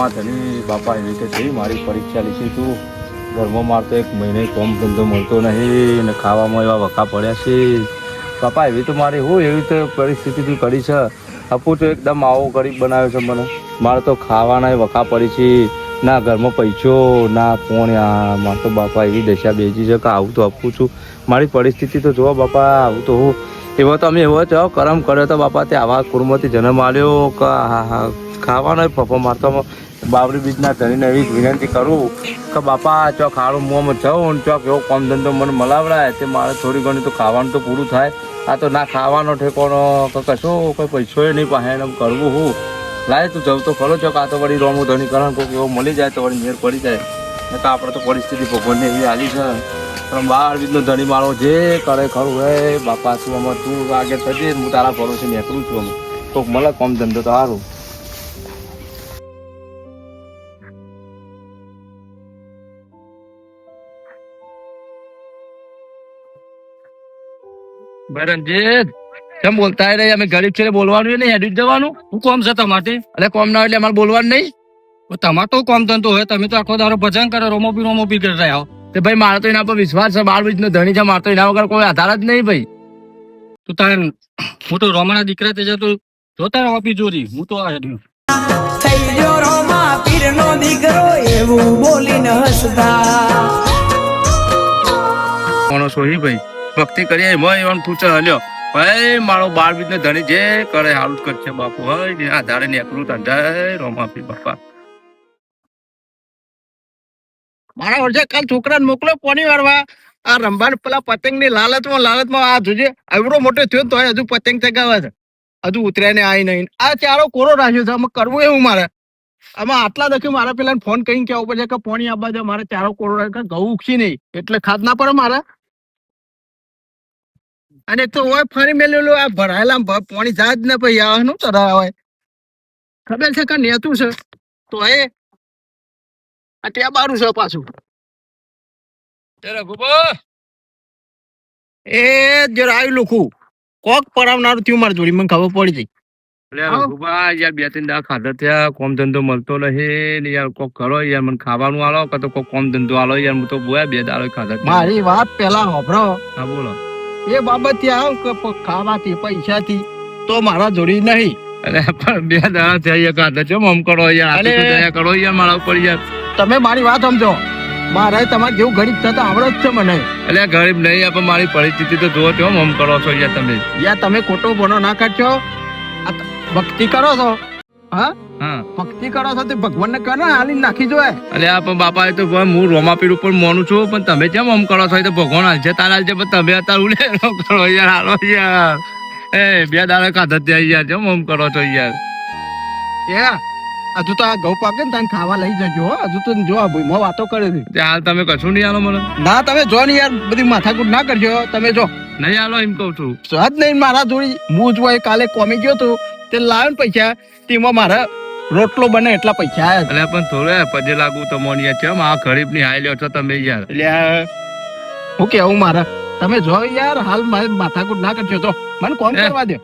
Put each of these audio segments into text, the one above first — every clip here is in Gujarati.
માં ધણી બાપા એવી રીતે થઈ મારી પરીક્ષા લીધી તું ઘરમાં મારતો એક મહિને કોમ ધંધો મળતો નહીં ને ખાવામાં એવા વખા પડ્યા છે બાપા એવી તો મારી હું એવી રીતે પરિસ્થિતિથી કરી છે આપું તો એકદમ આવો ગરીબ બનાવ્યો છે મને મારે તો ખાવાના વખા પડી છે ના ઘરમાં પૈસો ના પોણ્યા મારે તો બાપા એવી દશા બેજી છે કે આવું તો આપું છું મારી પરિસ્થિતિ તો જોવા બાપા આવું તો હું એવો તો અમે એવો જ કરમ કર્યો તો બાપા તે આવા કુરમથી જન્મ આવ્યો કે હા હા ખાવાનો ફફો મારતો બાબરી બીજના ધણીને એવી વિનંતી કરું કે બાપા ચોક હારું મોંમાં જાઉં ચોક એવો કામ ધંધો મને મલાવડાય તે મારે થોડી ઘણી તો ખાવાનું તો પૂરું થાય આ તો ના ખાવાનો ઠેકોનો કે કશો કોઈ પૈસો નહીં પાસે એમ કરવું હું લાય તું જવું તો ખરો ચોક આ તો વળી રોમું ધણી કરણ કોઈક એવો મળી જાય તો વળી મેર પડી જાય ને તો આપણે તો પરિસ્થિતિ ભગવાનને એવી હાલી છે પણ બાર બીજનો ધણી મારો જે કરે ખરું હે બાપા શું અમે તું આગળ થજે હું તારા ભરોસે નીકળું છું અમે કોઈક મળે કામ ધંધો તો સારું. રણજીત કેમ બોલતા રહી અમે ગરીબ છે બોલવાનું નહીં હેડી જવાનું શું કોમ છે તમારે? એટલે કોમ ના એટલે અમારે બોલવાનું નહીં તમારે તો કોમ ધંધો હોય, તમે તો આખો દારો ભજન કરે રોમોપી કરી રહ્યા હો. તે ભાઈ મારે તો એના પર વિશ્વાસ છે બાર બીજ નો ધણી છે મારે તો એના વગર કોઈ આધાર જ નહીં ભાઈ. તું તારે હું તો રોમાના દીકરા તે જતો જોતા રોપી ચોરી હું તો આ હેડ્યું. થઈ ગયો રોમા પીરનો દીકરો એવું બોલીને હસતા કોનો સોહી ભાઈ ભક્તિ કરીએ એમાં એવાનું પૂછે હલ્યો ભાઈ મારો બાર બીજ નો ધણી જે કરે હાલું જ કરશે બાપુ હોય આધારે નીકળું ધંધા રોમાપી બાપા. મારા વર્ષે કાલ છોકરાને મોકલો પોની વારવા આ રંબાન પેલા પતંગ ની લાલચમાં આ જોજે આવડો મોટો થયો તો હજુ પતંગ ચગાવે છે, હજુ ઉતર્યા ને આવી નહીં. આ ચારો કોરો રાખ્યો છે, આમાં કરવું એવું મારે આમાં આટલા દખ્યું મારે પેલા ફોન કરીને કેવું પડશે કે પોણી આપવા છે મારે ચારો કોરો રાખ્યો ઘઉં ઉગશી નહીં એટલે ખાદ ના પડે મારે. અને એક તો હોય ફરી મેલેલું આ ભરાયેલા પોણી જાય જ ને પછી આ શું ચડાવે હોય ખબર છે કે નેતું છે તો એ આ ત્યાં બારું છે પાછું એ જરા આવી લુખું કોક પરાવનારું થયું મારી જોડી મને ખબર પડી જઈ. યાર બે ત્રણ દાડા ખાધા થયા કોમ ધંધો મળતો નહીં ને યાર કોક કરો યાર મને ખાવાનું આલો કે તો કોક કોમ ધંધો આલો યાર હું તો બોયા બે દાડા ખાધા. મારી વાત પેલા હોભરો હા બોલો. એ બાબત આવ કે ખાવાથી પૈસાથી તો મારા જોડી નહીં. અરે પણ બે દાડા થયા ખાધા છો મમ કરો યાર દયા કરો યાર મારા ઉપર યાર. તમે મારી વાત સમજો મારે તમારે જેવું ગરીબ થતા આવડે જ છે મને. એટલે ગરીબ નહીં આપે મારી પરિસ્થિતિ તો જુઓ છો મમ કરો છો યાર તમે. યાર તમે ખોટો બોનો ના કાઢશો ભક્તિ કરો છો હા હા ભક્તિ કરો છો તે ભગવાન ને કરો હાલી નાખી જોય. એટલે આ પણ બાપા તો હું રોમાપીર ઉપર મોનું છું પણ તમે કેમ આમ કરો છો તો ભગવાન હાલશે તારા હાલશે પણ તમે અત્યારે ઉલે કરો યાર હાલો યાર એ બે દાડા ખાધા ત્યાં યાર કેમ આમ કરો છો યાર. હજુ તો આ ઘઉં પાકે ને તને ખાવા લઈ જજો હજુ તો જો આ ભૂઈમાં વાતો કરે છે. હાલ તમે કશું નહીં આલો મને. ના તમે જો ને યાર બધી માથાકૂટ ના કરજો તમે જો નહીં આલો એમ કઉ છું. સહજ નહીં મારા જોડી હું જ હોય કાલે કોમી ગયો તો તે લાવ્યો ને પૈસા તેમાં મારા રોટલો બને એટલા પૈસા આવ્યા. એટલે પણ થોડે પજે લાગુ તો મોની કેમ આ ગરીબ ની હાઈ લ્યો છો તમે યાર. એટલે હું કેવું મારા તમે જો યાર હાલ મારે માથાકૂટ ના કરજો તો મને કોમ કરવા દો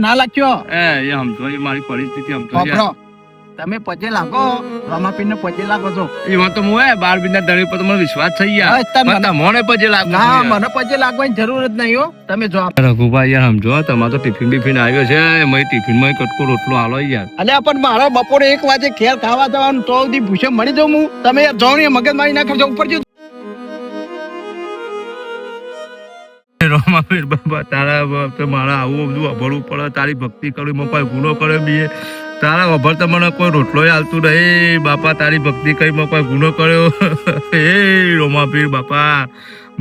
ના લાગ્યો. એ સમજો એ મારી પરિસ્થિતિ સમજો યાર. તમે પજે લાગો રમાપીર ને પજે લાગો છો એ વાત તો હું બાર બીના ધણી પર મને વિશ્વાસ થઈ ગયા મને પજે લાગુ. ના મને પજે લાગવાની જરૂર જ નહીં હો. તમે જો રઘુભાઈ યાર સમજો તમારો તો ટિફિન બિફિન આવ્યો છે મેં ટિફિન માં કટકો રોટલો હાલો યાર. અલ્યા પણ મારા બપોરે 1 વાગે ઘેર ખાવા જવાનું તો સુધી ભૂસે મળી જાઉં હું. તમે યાર જાઓ ને મગજ મારી ના કરજો ઉપર જો. રોમાપીર બાબા તારા મારા આવું બધું અભળવું પડે તારી ભક્તિ કરવી માં કોઈ ગુનો કરે બી તારા અભર તો મને કોઈ રોટલો હાલતું નહીં બાપા તારી ભક્તિ કરી માં કોઈ ગુનો કર્યો એ રોમાપીર બાપા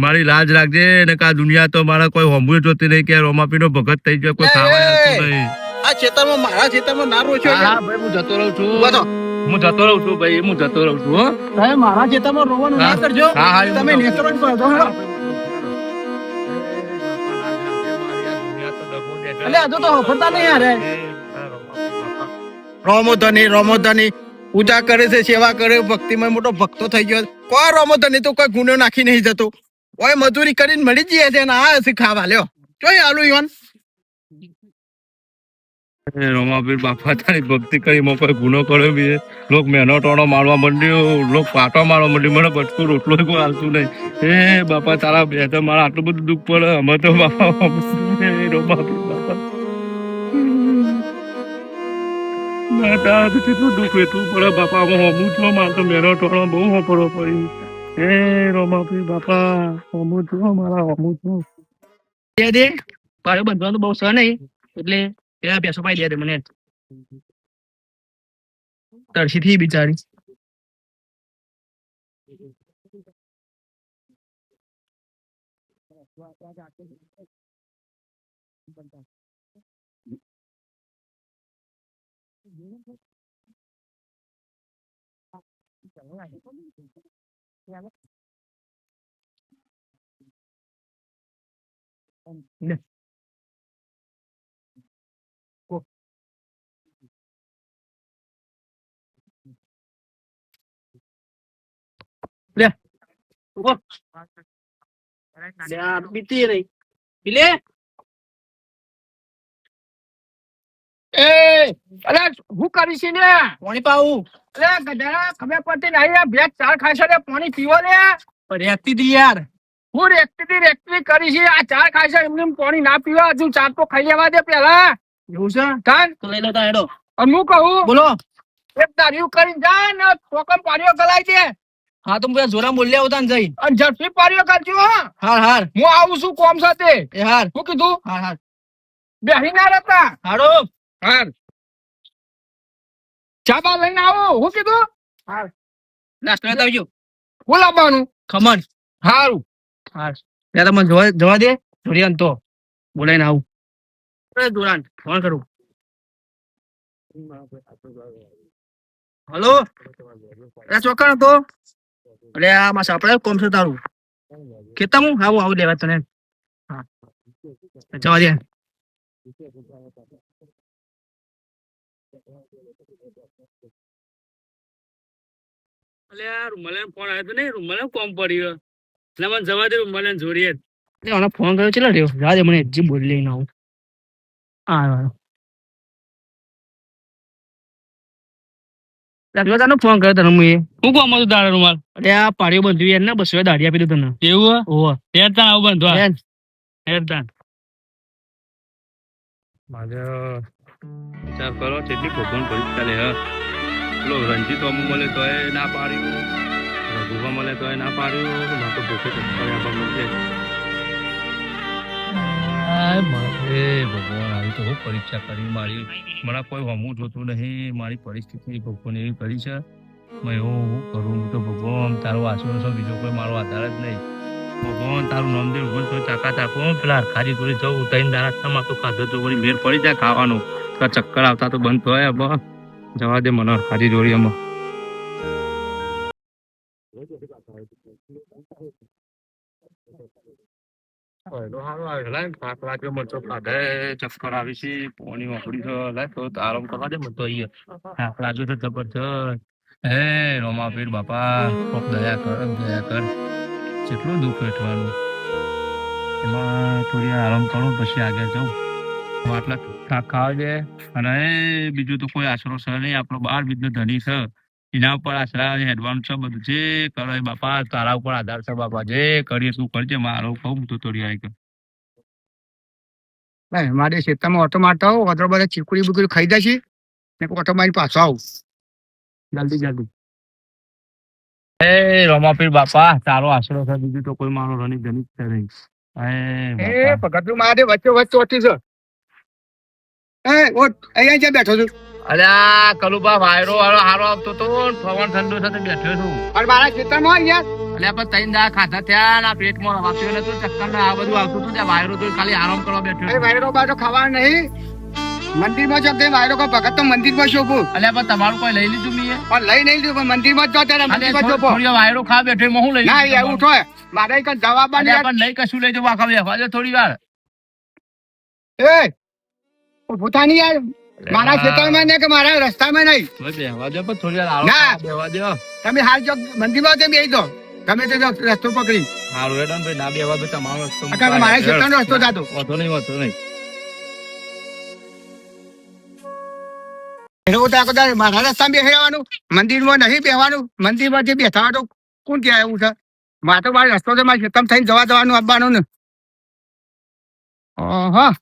મારી લાજ રાખજે ને કા દુનિયા તો મારા કોઈ હોંભું જોતી નહીં કે રોમાપીર નો ભગત થઈ ગયો કોઈ ખાવા હાલતું નહીં. આ ખેતરમાં મારા ખેતરમાં ના રોશો. હા ભાઈ હું જતો રહું છું હું જતો રહું છું ભાઈ હું જતો રહું છું હો. તમે મારા ખેતરમાં રોવાનું ના કરજો. તમે નેકરો કરો એટલે હજુ તો હોફરતા નહીં યાર. રોમોધની પૂજા કરે છે સેવા કરે ભક્તિમાં મોટો ભક્તો થઈ ગયો. કોઈ રોમોધની તો કોઈ ગુનો નાખી નહીં જતો કોઈ મજૂરી કરીને મળી જઈએ છે ને આ હશે ખાવા લ્યો જોઈ આલુ ઈવન રોમાપીર બાપા તારી ભક્તિ કરી મો કોઈ ગુનો કર્યો બી લોક મેનો ટોણો મારવા માંડ્યો લોક પાટો મારવા માંડ્યો મને બચકું રોટલો કોઈ હાલતું નહીં હે બાપા તારા બે તો મારા આટલું બધું દુઃખ પડે અમે તો બાપા રોમાપીર બાપા તારા તો કેટલું દુઃખ એટલું પડે બાપા હું હમું છો મારે તો મેનો ટોણો બહુ હોપડવો પડી હે રોમાપીર બાપા હમું છો મારા હમું છો દે પાડો બંધવાનું બહુ સહ નહીં એટલે પેલા પેસો પાઈ દે મને તરસી થી બિચારી બીતી રહી પીલે એ અરે હું કરીશ ને પાણી પાવું અરે ગધેડા ખબર પડતી નહીં આ ભેજ ચાર ખાશે ને પાણી પીવો ને રેતી દી યાર હું રેકટી કરી છે આ ચાર ખાશે એમને એમ પાણી ના પીવા હજુ ચાર તો ખાઈ લેવા દે પેલા એવું છે કાન તો લઈ લો તા હેડો અને હું કહું બોલો એક તારીયું કરીને જા ને ટોકન પાડીઓ ગલાઈ દે હા તો પેલા જોરા બોલ્યા આવતા ને જઈ અને ઝડપી પાડીઓ કરજો હા હાર હાર હું આવું છું કોમ સાથે એ હાર શું કીધું હાર હાર બેહી ના રહેતા હાડો હાર ચાબા લઈને આવો શું કીધું નાસ્તો લેતા આવજો હું લાવવાનું ખમણ હારું હાર ત્યાં તમે જવા દે જોરિયાન તો બોલાઈને આવું જોરાન ફોન કરું હલો અરે ચોકણ હતો અરે આ માં સાપડે કોમ છે તારું કેતા હું આવું લેવા તને હા જવા દે રૂમાલે ફોન આવ્યો તો નહીં રૂમાલે કોમ પડ્યો એટલે મને જવા દે રૂમાલે જોડીએ ફોન કર્યો ચલો રહ્યો જવા દે મને હજી બોલી લઈને આવું હા ફોન કર્યો તને હું શું કોમ હતું તારા રૂમાલ અરે આ પાડીઓ બંધ્યું યાર ને બસો દાઢી આપી દઉં તને એવું ઓહો હેરતા આવું બંધવા હેરતા મારે વિચાર કરો કેટલી ભગવાન પરીક્ષા લે પેલો રંજીત અમુ મળે તો ના પાડ્યું રઘુભા મળે તો ના પાડ્યું મારે તો ભૂખે ચક્કર આપવા મળશે મારે ભગવાન આવી તો પરીક્ષા કરી મારી મને કોઈ હમું જોતું નહીં મારી પરિસ્થિતિ ભગવાન એવી કરી છે મેં એવું કરું તો ભગવાન તારો આશીર્વાદ બીજો કોઈ મારો આધાર જ નહીં ભગવાન તારું નામ દે ભગવાન તો ચાકા ચાકો પેલા ખાજી જોડે જવું તઈને દારા માં તો ખાધો તો વળી મેર પડી જાય ખાવાનું ચક્કર આવતા તો બંધ થાય હવે જવા દે મને ખાજી જોડી એમાં ચક્કર આવી છે પોણી વાપરી છે આરામ કરવા દે મને તો અહીંયા થાક લાગ્યો છે જબરજસ્ત હે રોમાપીર બાપા કોક દયા કર કેટલું દુઃખ વેઠવાનું એમાં થોડી આરામ કરું પછી આગળ જાઉં આટલા થાક ખાવા દે અને બીજું તો કોઈ આશરો છે નહીં આપણો 12 બીજનો ધણી છે એના ઉપર આશરા હેડવાનું છે બધું જે કરો એ બાપા તારા ઉપર આધાર છે બાપા જે કરીએ તું કરજે મારો કહું તો થોડી આવી મારે ખેતરમાં ઓટો મારતા આવો ઓટો બધા ચીકુડી બુકડી ખાઈ જાય છે ઓટો મારી પાછો આવું જલ્દી એ રોમાપીર બાપા તારો આશરો છે બીજું તો કોઈ મારો રણી ધનિક છે નહીં એ ભગતનું મારે વચ્ચે ઓટી છે એ ઓટ અહીંયા જ્યાં બેઠો છું અલ્યા કલુબા વાયરો વાળો હારો આવતો તો પવન ઠંડો થતો બેઠો છું અને મારા ખેતરમાં અહીંયા અલ્યા પણ તૈન દા ખાધા થયા ના પેટમાં વાપ્યો નતું ચક્કર ને આ બધું આવતું હતું ત્યાં વાયરો તો ખાલી આરામ કરવા બેઠો એ વાયરો બાયરો ખાવાનું નહીં મંદિરમાં જો કઈ વાયરો કોઈ ભગત તો મંદિરમાં શોભું અલ્યા પણ તમારું કોઈ લઈ લીધું મીએ પણ લઈ નહીં લીધું પણ મંદિરમાં જ જાતા મંદિરમાં શોભો થોડી વાયરો ખા બેઠો એમાં હું લઈ ના એવું થાય મારે કઈ જવાબ અલ્યા પણ નહીં કશું લઈ જવું આખા બેહવા દે થોડી વાર એ ભૂતાની યાર મારા ખેતરમાં ને કે મારા રસ્તામાં નહીં બેહવા દે પણ થોડી વાર ના. બેહવા દે તમે હાલ જો મંદિરમાં તમે બેસી દો તમે તો રસ્તો પકડી હારું હેડન ભાઈ ના બેહવા દે તમારો રસ્તો મારા ખેતરનો રસ્તો જાતો વાંધો નહીં એવું તો કદાચ મારા રસ્તામાં બેસી રહેવાનું, મંદિરમાં નહીં બેસવાનું, મંદિરમાં જે બેઠા હોય તો કોણ ક્યાં એવું છે? મારે તો મારો રસ્તો છે, મારે ખેતમ થઈને જવા જવાનું આવવાનું ને. હા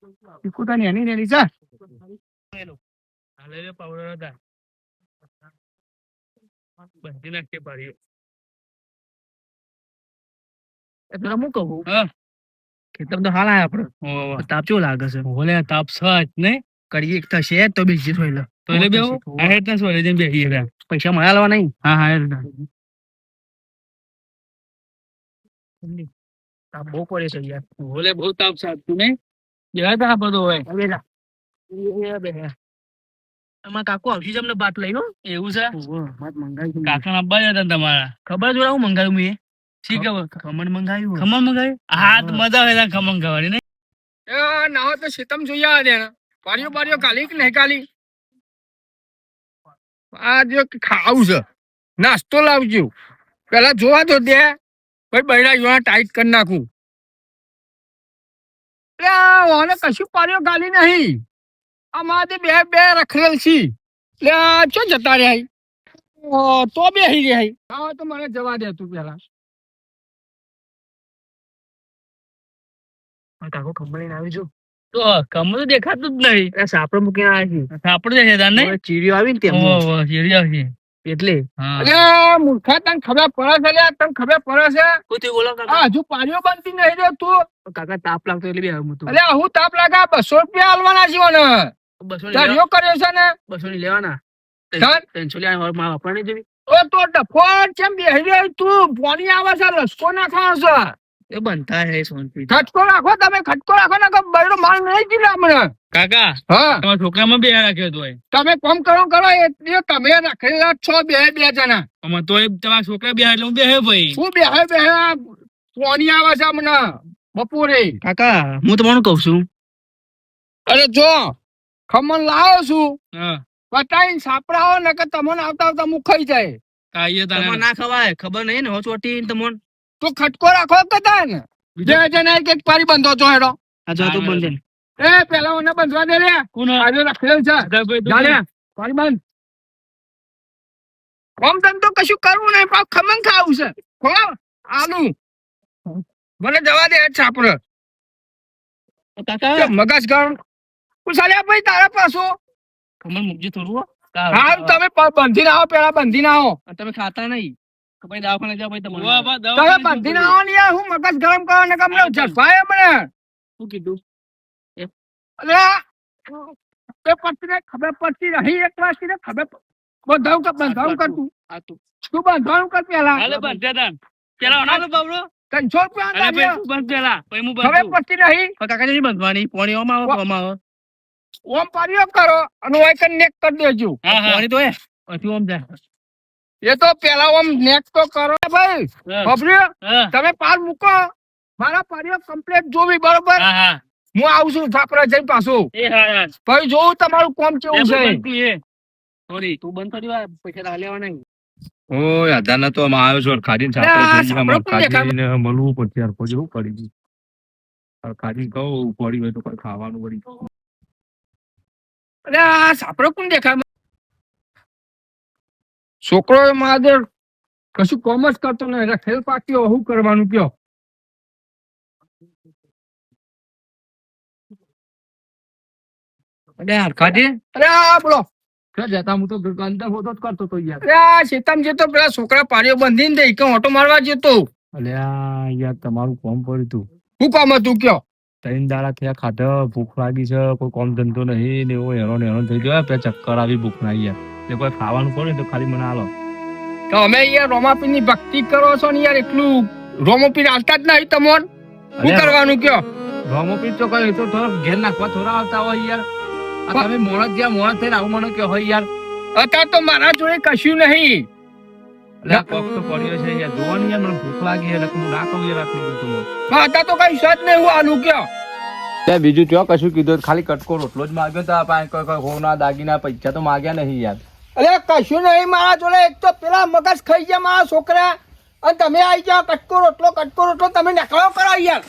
પોતાની એની નેની છે. હાલે પાવડર હતા બંધી નાખીએ પાડીએ. એટલે હું કહું ખેતર તો હાલ આપડે તાપ કેવો લાગે છે? બોલે તાપ સચ નહીં કરી એક થશે તો બીજી થોઈ તો એટલે બે આ હેડ ના સોલે જેમ બેહી પૈસા મળ્યા લેવા નહીં. હા હા તાપ બહુ પડે છે યાર. બોલે બહુ તાપ સાચું નહીં બેહા તા બધો હોય બેહા. એમાં કાકુ આવશે તમને બાટ લઈ લો. એવું છે? કાકા ના અબ્બા હતા તમારા. ખબર જોડા હું મંગાવ્યું મેં શી ખબર? ખમણ મંગાવ્યું. ખમણ મંગાવ્યું? હા તો મજા આવે ખમણ ખાવાની નહીં. ના હોય તો શીતમ જોઈ આવે ને પાડીઓ પાડીઓ કાલી કે નહીં કાલી. આ જો ખાવું છે નાસ્તો લાવજો પેલા જોવા તો દે ભાઈ બૈરા જોવા ટાઈટ કરી નાખું. ઓને કશું પાડીઓ ગાલી નહીં. અમારે બે બે રખડેલ છી એટલે ચો જતા રહ્યા તો બેસી રહ્યા. હા તો મને જવા દે તું પેલા. કાકો ખબર લઈને આવી જો તો કમર તો દેખાતું જ નહીં. સાપડો મૂકીને આવી છે. સાપડો દેખાતા નહીં ચીડીઓ આવી ને તેમ ચીડી આવી એટલે મૂર્ખા તને ખબર પડે છે? તને ખબર પડે છે? કોઈ બોલો હજુ પાણીઓ બનતી નહીં રે તું. કાકા તાપ લાગતો એટલે બી આવ્યું તું. અરે હું તાપ લાગા 200 રૂપિયા હાલવાના છે ને 200 કર્યો છે ને 200 ની લેવાના 300 લેવાના વાપરવાની જેવી. તો ડફોડ કેમ બેસી રહ્યો તું? પાણી આવે છે રસકો નાખવાનો છે. એ બનતા હે સોનપી. ખટકો રાખો તમે, ખટકો રાખો ને બૈરો માલ નહીં જીલા હમણાં. કાકા હા તમારા છોકરામાં બે રાખ્યો તો તમે કોમ કરો એટલે તમે રાખેલા છો બે બે જણા. અમે તો તમારા છોકરા બે એટલે હું બે ભાઈ શું બે પાણી આવે છે હમણાં બપોરે. કાકા હું તમારું કઉ છું. અરે જો ખમણ લાવો છું હા પટાઈને સાપડાવો ને કે તમને આવતા આવતા મું ખાઈ જાય. તમારે ના ખવાય ખબર નહીં ને ચોટી તમને તો ખટકો રાખો કદા ને બે જણા એક પારી બંધો છો હેડો. આ જો તો બંધ એ પેલા ઓને બંધવા દે રે. કોણ આજે રખેલ છે જાલે પારી બંધ. કોમ ધંધો કશું કરવું નહીં પણ ખમણ ખાવું છે. ખો આલુ મને જવા દે હેડ સાપડે. કાકા મગજ ગરમ પૂછાલ્યા ભાઈ તારા પાછું ખમણ મૂકજો થોડું. હાલ તમે બંધીને આવો પેલા બંધીને આવો. તમે ખાતા નહીં ભાઈ દવાખાને જાવ ભાઈ તમે બંધીને આવો ને યાર. હું મગજ ગરમ કરવા ને કમને જફાય મને શું કીધું? ખબર પડતી નહીં એક વાર ખબર બંધાવું કરતું આ તું તું બંધાવું કર પેલા. હાલે બંધ્યા પેલા ઓનાલો બાબરો 300 રૂપિયા બંધ પેલા પછી હું ખબર પડતી નહીં. કાકાજી બંધવાની પોણી ઓમ આવો ઓમ પાડ્યો કરો અને ઓય કનેક્ટ કરી દેજો. પોણી તો પછી ઓમ જાય. એ તો પેલા ઓમ નેક તો કરો ભાઈ. ખબર્યું તમે પાર મૂકો મારા પાડ્યો કમ્પ્લીટ જોવી બરોબર. હું આવું છું છાપરા જઈ પાછું ભાઈ જોઉં તમારું કોમ કેવું છે. સોરી તું બંધ કર્યો પૈસા લેવા નહીં. ઓય આધાર તો આમાં આવ્યો છો ખાડીને ખાડીને મળવું પડશે યાર. પછી શું કરી દીધું ખાડીને કહું પડી હોય તો કઈ ખાવાનું પડી. અરે આ સાપડો કોણ દેખાય? છોકરો માદર કશું કોમ જ કરતો નહીં. ખેલ પાક્યો શું કરવાનું કયો? અરે બોલો જતા હું તો અંદર હોતો જ કરતો તો યાર. અરે શેતામ જતો પેલા છોકરા પાડીઓ બંધીને દે કે ઓટો મારવા જતો. અલ્યા યાર તમારું કોમ પડ્યું તું. શું કામ હતું કયો? 3 દાડા થયા ખાધા ભૂખ લાગી છે કોઈ કોમ ધંધો નહીં ને એવો હેરાન થઈ ગયો. પેલા ચક્કર આવી ભૂખ ના યાર એટલે કોઈ ખાવાનું પડે તો ખાલી મને આલો. તો અમે યાર રોમાપીર ની ભક્તિ કરો છો ને યાર એટલું રોમાપીર આવતા જ નહીં તમોન શું કરવાનું કયો? રોમોપીર તો કઈ તો થોડો ઘેર નાખવા થોડા આવતા હોય યાર. તમે મોણસ જ્યાં મોણસ થઈને આવું મને કયો હોય યાર. અત્યારે તો મારા જોડે કશું નહીં. એટલે પગ તો પડ્યો છે યાર જોવાની યાર મને ભૂખ લાગી એટલે હું ના કહું યાર આટલું બધું. અત્યારે તો કઈ સજ નહીં હું આલું કયો? ત્યાં બીજું ક્યાં કશું કીધું ખાલી કટકો રોટલો જ માગ્યો તો પાસે કોઈ હોના દાગીના પૈસા તો માગ્યા નહીં યાર. અરે કશું નહીં મારા જોડે. એક તો પેલા મગજ ખાઈ ગયા મારા છોકરા અને તમે આવી જાઓ કટકો રોટલો તમે નકળો કરો યાર.